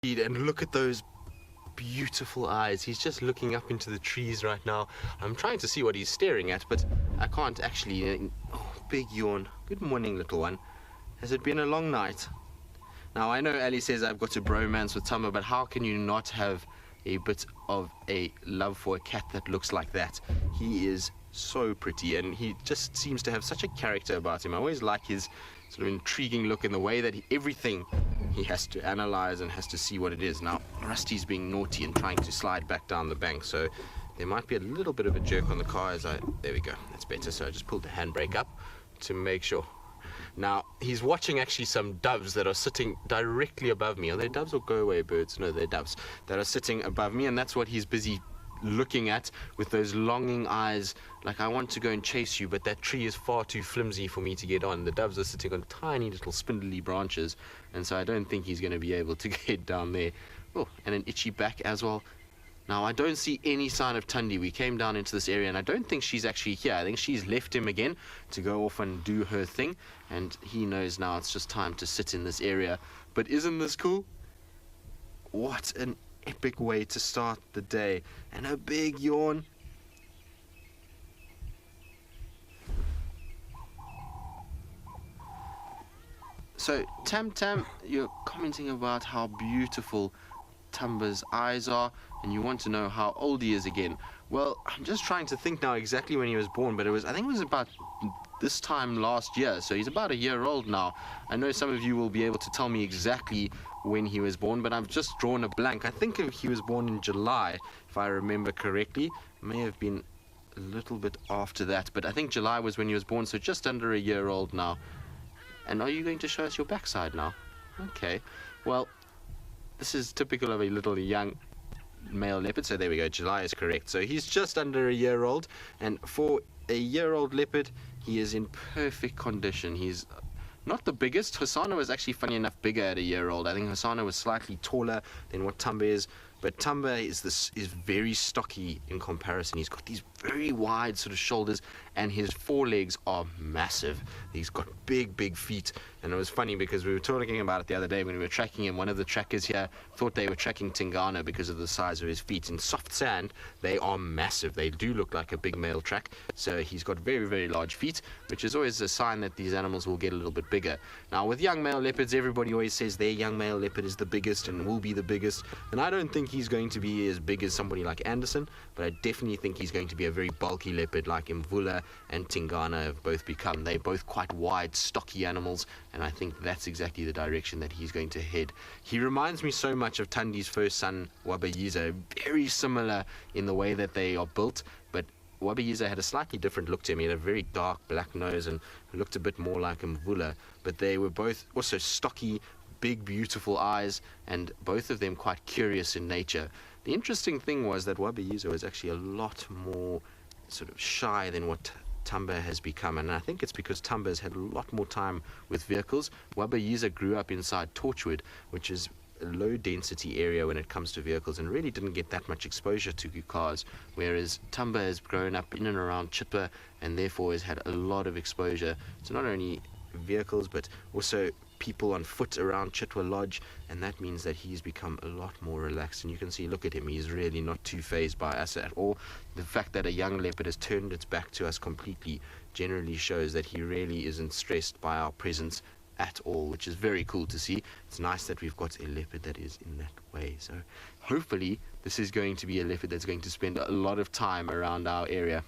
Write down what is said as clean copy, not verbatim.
And look at those beautiful eyes. He's just looking up into the trees right now. I'm trying to see what he's staring at, but I can't actually. Oh, big yawn. Good morning, little one. Has it been a long night? Now, I know Ali says I've got a bromance with Thamba, but how can you not have a bit of a love for a cat that looks like that? He is so pretty, and he just seems to have such a character about him. I always like his sort of intriguing look in the way that everything he has to analyze and has to see what it is. Now, Rusty's being naughty and trying to slide back down the bank, so there might be a little bit of a jerk on the car as there we go, that's better. So I just pulled the handbrake up to make sure. Now, he's watching actually some doves that are sitting directly above me. Are they doves or go-away birds? No, they're doves that are sitting above me, and that's what he's busy looking at with those longing eyes, like, I want to go and chase you, but that tree is far too flimsy for me to get on. The doves are sitting on tiny little spindly branches, and so I don't think he's going to be able to get down there. Oh, and an itchy back as well. Now, I don't see any sign of Tundi. We came down into this area, and I don't think she's actually here. I think she's left him again to go off and do her thing, and he knows now it's just time to sit in this area. But isn't this cool? What an epic way to start the day. And a big yawn. So, Tam, you're commenting about how beautiful Thamba's eyes are, and you want to know how old he is again. Well, I'm just trying to think now exactly when he was born, but I think it was about this time last year, so he's about a year old now. I know some of you will be able to tell me exactly when he was born, but I've just drawn a blank. I think he was born in July, if I remember correctly. May have been a little bit after that, but I think July was when he was born, so just under a year old now. And are you going to show us your backside now? Okay, well, this is typical of a little young male leopard, so there we go, July is correct. So he's just under a year old, and for a year-old leopard, he is in perfect condition. He's not the biggest. Hosanna was actually, funny enough, bigger at a year-old. I think Hosanna was slightly taller than what Thamba is, but Thamba is very stocky in comparison. He's got these very wide sort of shoulders, and his forelegs are massive. He's got big feet, and it was funny because we were talking about it the other day when we were tracking him. One of the trackers here thought they were tracking Tingana because of the size of his feet. In soft sand, they are massive. They do look like a big male track, so he's got very large feet, which is always a sign that these animals will get a little bit bigger. Now, with young male leopards, everybody always says their young male leopard is the biggest and will be the biggest, and I don't think he's going to be as big as somebody like Anderson, but I definitely think he's going to be a very bulky leopard like Mvula and Tingana have both become. They're both quite wide, stocky animals, and I think that's exactly the direction that he's going to head. He reminds me so much of Tundi's first son, Wabayiza, very similar in the way that they are built, but Wabayiza had a slightly different look to him. He had a very dark black nose and looked a bit more like Mvula, but they were both also stocky, big, beautiful eyes, and both of them quite curious in nature. The interesting thing was that Wabayiza was actually a lot more sort of shy than what Thamba has become, and I think it's because Thamba has had a lot more time with vehicles. Wabayiza grew up inside Torchwood, which is a low density area when it comes to vehicles, and really didn't get that much exposure to cars, whereas Thamba has grown up in and around Chippa and therefore has had a lot of exposure to not only vehicles but also people on foot around Chitwa Lodge, and that means that he's become a lot more relaxed. And you can see, look at him, he's really not too fazed by us at all. The fact that a young leopard has turned its back to us completely generally shows that he really isn't stressed by our presence at all, which is very cool to see. It's nice that we've got a leopard that is in that way. So hopefully this is going to be a leopard that's going to spend a lot of time around our area.